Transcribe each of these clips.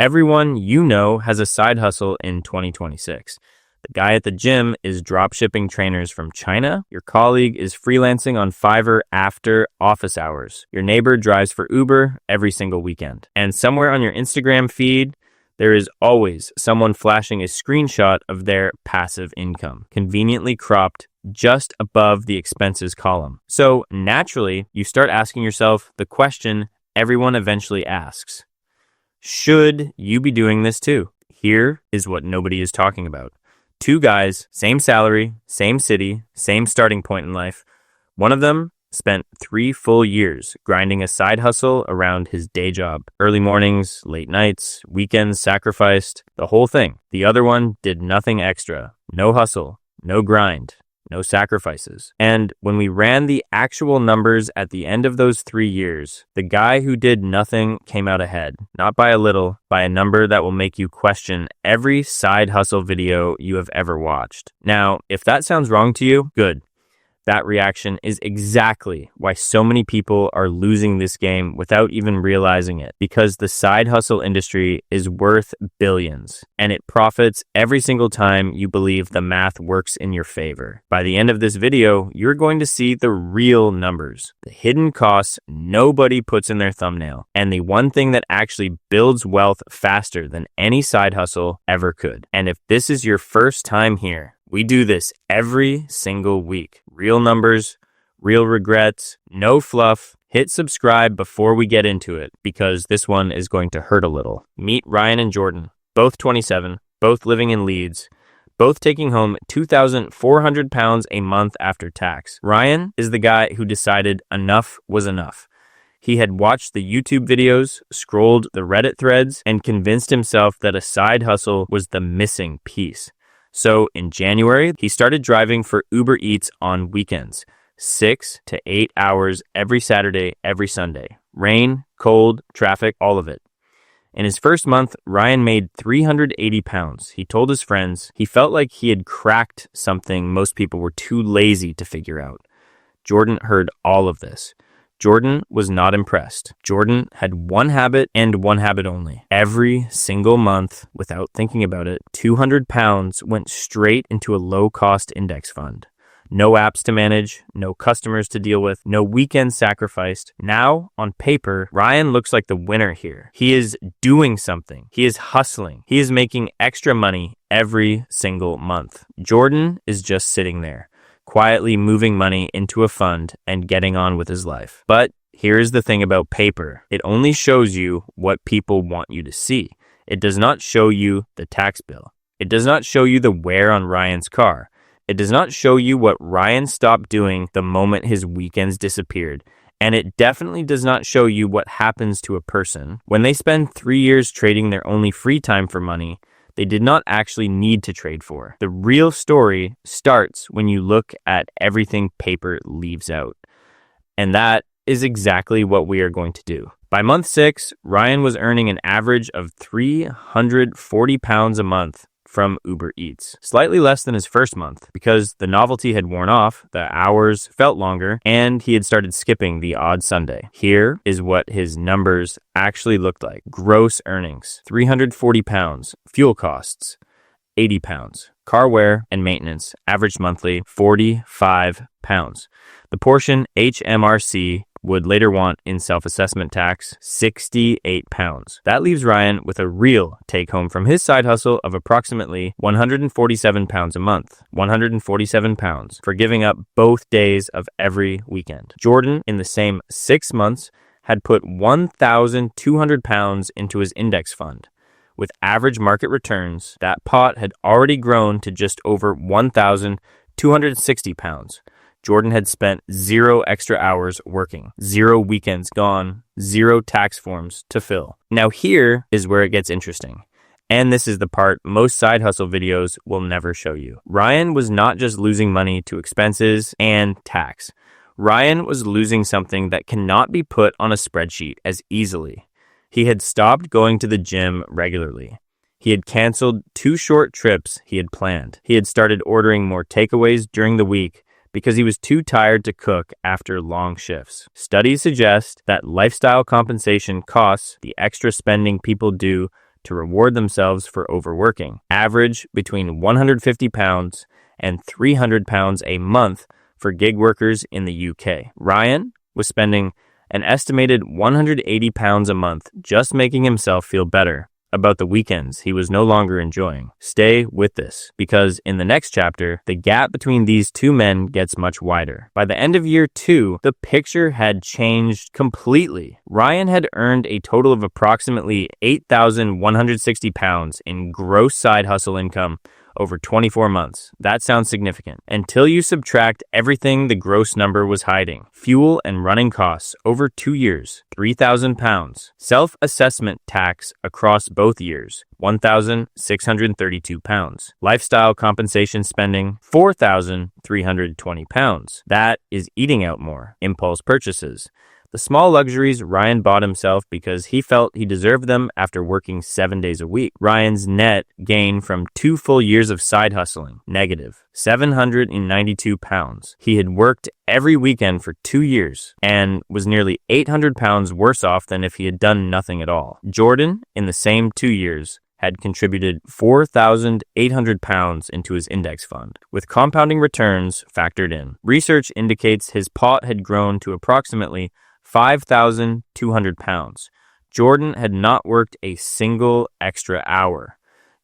Everyone you know has a side hustle in 2026. The guy at the gym is dropshipping trainers from China. Your colleague is freelancing on Fiverr after office hours. Your neighbor drives for Uber every single weekend. And somewhere on your Instagram feed, there is always someone flashing a screenshot of their passive income, conveniently cropped just above the expenses column. So naturally, you start asking yourself the question everyone eventually asks. Should you be doing this too? Here is what nobody is talking about. Two guys, same salary, same city, same starting point in life. One of them spent 3 full years grinding a side hustle around his day job. Early mornings, late nights, weekends sacrificed, the whole thing. The other one did nothing extra. No hustle, no grind, no sacrifices. And when we ran the actual numbers at the end of those 3 years, the guy who did nothing came out ahead, not by a little, by a number that will make you question every side hustle video you have ever watched. Now, if that sounds wrong to you, good. That reaction is exactly why so many people are losing this game without even realizing it, because the side hustle industry is worth billions, and it profits every single time you believe the math works in your favor. By the end of this video, you're going to see the real numbers, the hidden costs nobody puts in their thumbnail, and the one thing that actually builds wealth faster than any side hustle ever could. And if this is your first time here, we do this every single week. Real numbers, real regrets, no fluff. Hit subscribe before we get into it, because this one is going to hurt a little. Meet Ryan and Jordan, both 27, both living in Leeds, both taking home £2,400 a month after tax. Ryan is the guy who decided enough was enough. He had watched the YouTube videos, scrolled the Reddit threads, and convinced himself that a side hustle was the missing piece. So in January, he started driving for Uber Eats on weekends, 6 to 8 hours every Saturday, every Sunday. Rain, cold, traffic, all of it. In his first month, Ryan made £380. He told his friends he felt like he had cracked something most people were too lazy to figure out. Jordan heard all of this. Jordan was not impressed. Jordan had one habit and one habit only. Every single month, without thinking about it, £200 went straight into a low-cost index fund. No apps to manage, no customers to deal with, no weekends sacrificed. Now, on paper, Ryan looks like the winner here. He is doing something. He is hustling. He is making extra money every single month. Jordan is just sitting there, quietly moving money into a fund and getting on with his life. But here's the thing about paper. It only shows you what people want you to see. It does not show you the tax bill. It does not show you the wear on Ryan's car. It does not show you what Ryan stopped doing the moment his weekends disappeared. And it definitely does not show you what happens to a person when they spend 3 years trading their only free time for money they did not actually need to trade for. The real story starts when you look at everything paper leaves out. And that is exactly what we are going to do. By month 6, Ryan was earning an average of £340 a month from Uber Eats. Slightly less than his first month, because the novelty had worn off, the hours felt longer, and he had started skipping the odd Sunday. Here is what his numbers actually looked like. Gross earnings, £340. Fuel costs, £80. Car wear and maintenance, average monthly, £45. The portion HMRC would later want in self-assessment tax, £68. That leaves Ryan with a real take-home from his side hustle of approximately £147 a month. £147 for giving up both days of every weekend. Jordan, in the same 6 months, had put £1,200 into his index fund. With average market returns, that pot had already grown to just over £1,260. Jordan had spent 0 extra hours working, 0 weekends gone, 0 tax forms to fill. Now here is where it gets interesting. And this is the part most side hustle videos will never show you. Ryan was not just losing money to expenses and tax. Ryan was losing something that cannot be put on a spreadsheet as easily. He had stopped going to the gym regularly. He had canceled 2 short trips he had planned. He had started ordering more takeaways during the week because he was too tired to cook after long shifts. Studies suggest that lifestyle compensation costs, the extra spending people do to reward themselves for overworking, average between 150 pounds and 300 pounds a month for gig workers in the UK. Ryan was spending an estimated 180 pounds a month just making himself feel better about the weekends he was no longer enjoying. Stay with this, because in the next chapter, the gap between these two men gets much wider. By the end of year 2, the picture had changed completely. Ryan had earned a total of approximately 8,160 pounds in gross side hustle income over 24 months. That sounds significant. Until you subtract everything the gross number was hiding. Fuel and running costs over 2 years, 3,000 pounds. Self-assessment tax across both years, 1,632 pounds. Lifestyle compensation spending, 4,320 pounds. That is eating out more. Impulse purchases. The small luxuries Ryan bought himself because he felt he deserved them after working 7 days a week. Ryan's net gain from 2 full years of side hustling, negative 792 pounds. He had worked every weekend for 2 years and was nearly 800 pounds worse off than if he had done nothing at all. Jordan, in the same 2 years, had contributed 4,800 pounds into his index fund, with compounding returns factored in. Research indicates his pot had grown to approximately 5,200 pounds. Jordan had not worked a single extra hour.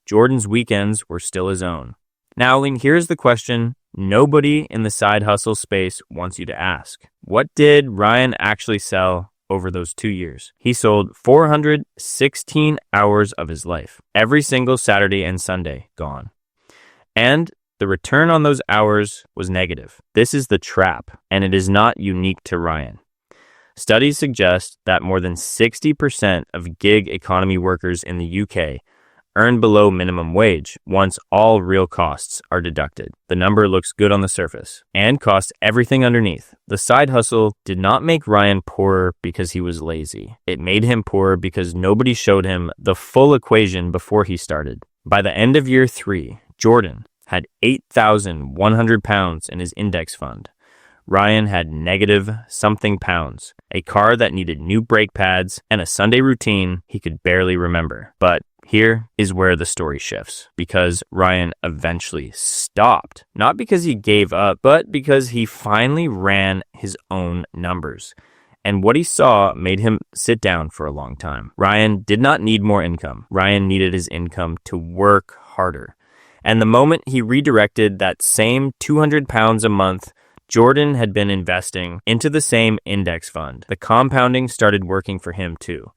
Jordan's weekends were still his own. Now, here's the question nobody in the side hustle space wants you to ask. What did Ryan actually sell over those 2 years? He sold 416 hours of his life. Every single Saturday and Sunday gone. And the return on those hours was negative. This is the trap, and it is not unique to Ryan. Studies suggest that more than 60% of gig economy workers in the UK earn below minimum wage once all real costs are deducted. The number looks good on the surface and costs everything underneath. The side hustle did not make Ryan poorer because he was lazy. It made him poorer because nobody showed him the full equation before he started. By the end of year 3, Jordan had 8,100 pounds in his index fund. Ryan had negative something pounds, a car that needed new brake pads, and a Sunday routine he could barely remember. But here is where the story shifts, because Ryan eventually stopped. Not because he gave up, but because he finally ran his own numbers. And what he saw made him sit down for a long time. Ryan did not need more income. Ryan needed his income to work harder. And the moment he redirected that same 200 pounds a month Jordan had been investing into the same index fund, the compounding started working for him too.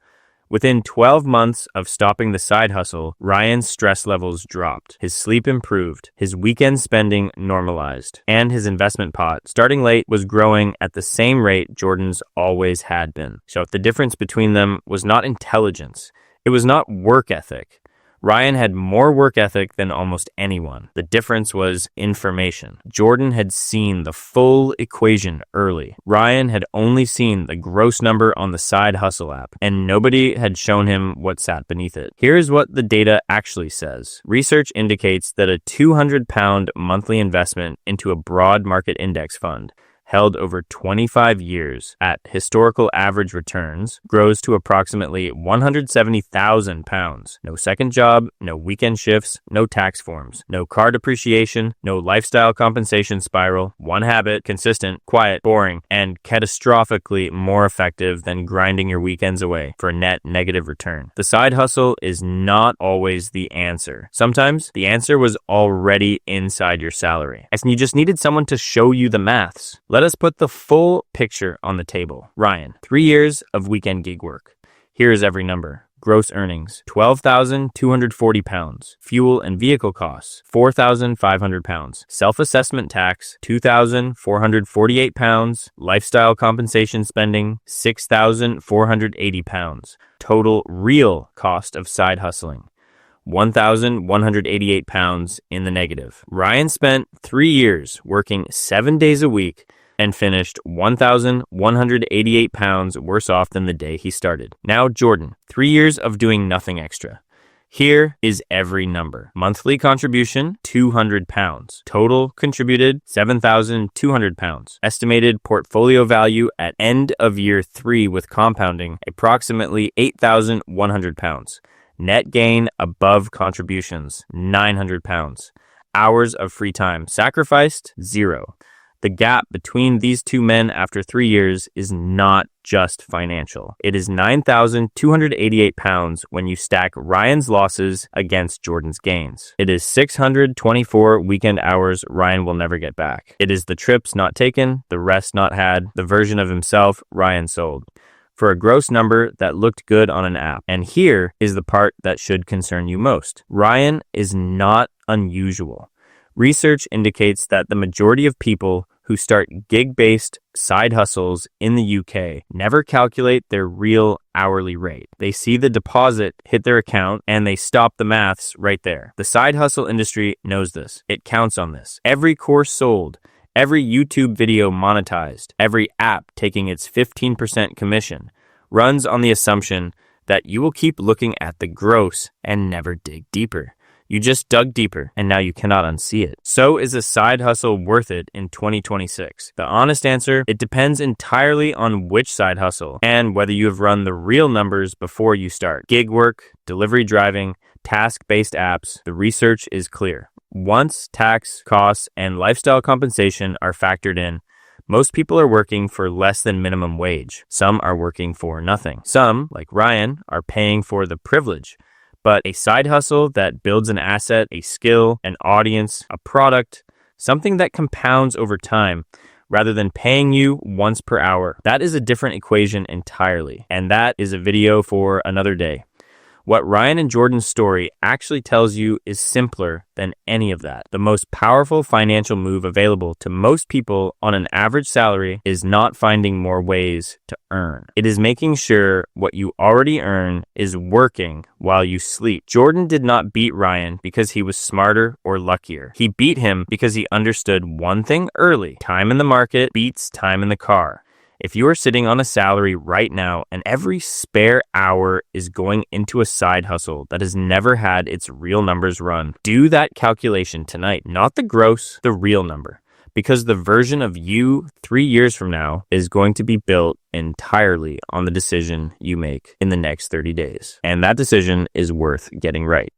Within 12 months of stopping the side hustle, Ryan's stress levels dropped, his sleep improved, his weekend spending normalized, and his investment pot, starting late, was growing at the same rate Jordan's always had been. So the difference between them was not intelligence. It was not work ethic. Ryan had more work ethic than almost anyone. The difference was information. Jordan had seen the full equation early. Ryan had only seen the gross number on the side hustle app, and nobody had shown him what sat beneath it. Here's what the data actually says. Research indicates that a 200-pound monthly investment into a broad market index fund held over 25 years at historical average returns grows to approximately 170,000 pounds. No second job, no weekend shifts, no tax forms, no car depreciation, no lifestyle compensation spiral. One habit, consistent, quiet, boring, and catastrophically more effective than grinding your weekends away for a net negative return. The side hustle is not always the answer. Sometimes the answer was already inside your salary, and you just needed someone to show you the maths. Let us put the full picture on the table. Ryan, 3 years of weekend gig work. Here is every number. Gross earnings, 12,240 pounds. Fuel and vehicle costs, 4,500 pounds. Self-assessment tax, 2,448 pounds. Lifestyle compensation spending, 6,480 pounds. Total real cost of side hustling, 1,188 pounds in the negative. Ryan spent 3 years working 7 days a week and finished 1,188 pounds worse off than the day he started. Now Jordan, 3 years of doing nothing extra. Here is every number. Monthly contribution, 200 pounds. Total contributed, 7,200 pounds. Estimated portfolio value at end of year 3 with compounding, approximately 8,100 pounds. Net gain above contributions, 900 pounds. Hours of free time sacrificed, 0. The gap between these two men after 3 years is not just financial. It is 9,288 pounds when you stack Ryan's losses against Jordan's gains. It is 624 weekend hours Ryan will never get back. It is the trips not taken, the rest not had, the version of himself Ryan sold, for a gross number that looked good on an app. And here is the part that should concern you most. Ryan is not unusual. Research indicates that the majority of people who start gig-based side hustles in the UK never calculate their real hourly rate. They see the deposit hit their account and they stop the maths right there. The side hustle industry knows this. It counts on this. Every course sold, every YouTube video monetized, every app taking its 15% commission runs on the assumption that you will keep looking at the gross and never dig deeper. You just dug deeper, and now you cannot unsee it. So is a side hustle worth it in 2026? The honest answer, it depends entirely on which side hustle and whether you have run the real numbers before you start. Gig work, delivery driving, task-based apps, the research is clear. Once tax, costs, and lifestyle compensation are factored in, most people are working for less than minimum wage. Some are working for nothing. Some, like Ryan, are paying for the privilege. But a side hustle that builds an asset, a skill, an audience, a product, something that compounds over time rather than paying you once per hour, that is a different equation entirely. And that is a video for another day. What Ryan and Jordan's story actually tells you is simpler than any of that. The most powerful financial move available to most people on an average salary is not finding more ways to earn. It is making sure what you already earn is working while you sleep. Jordan did not beat Ryan because he was smarter or luckier. He beat him because he understood one thing early: time in the market beats time in the car. If you are sitting on a salary right now and every spare hour is going into a side hustle that has never had its real numbers run, do that calculation tonight, not the gross, the real number. Because the version of you 3 years from now is going to be built entirely on the decision you make in the next 30 days. And that decision is worth getting right.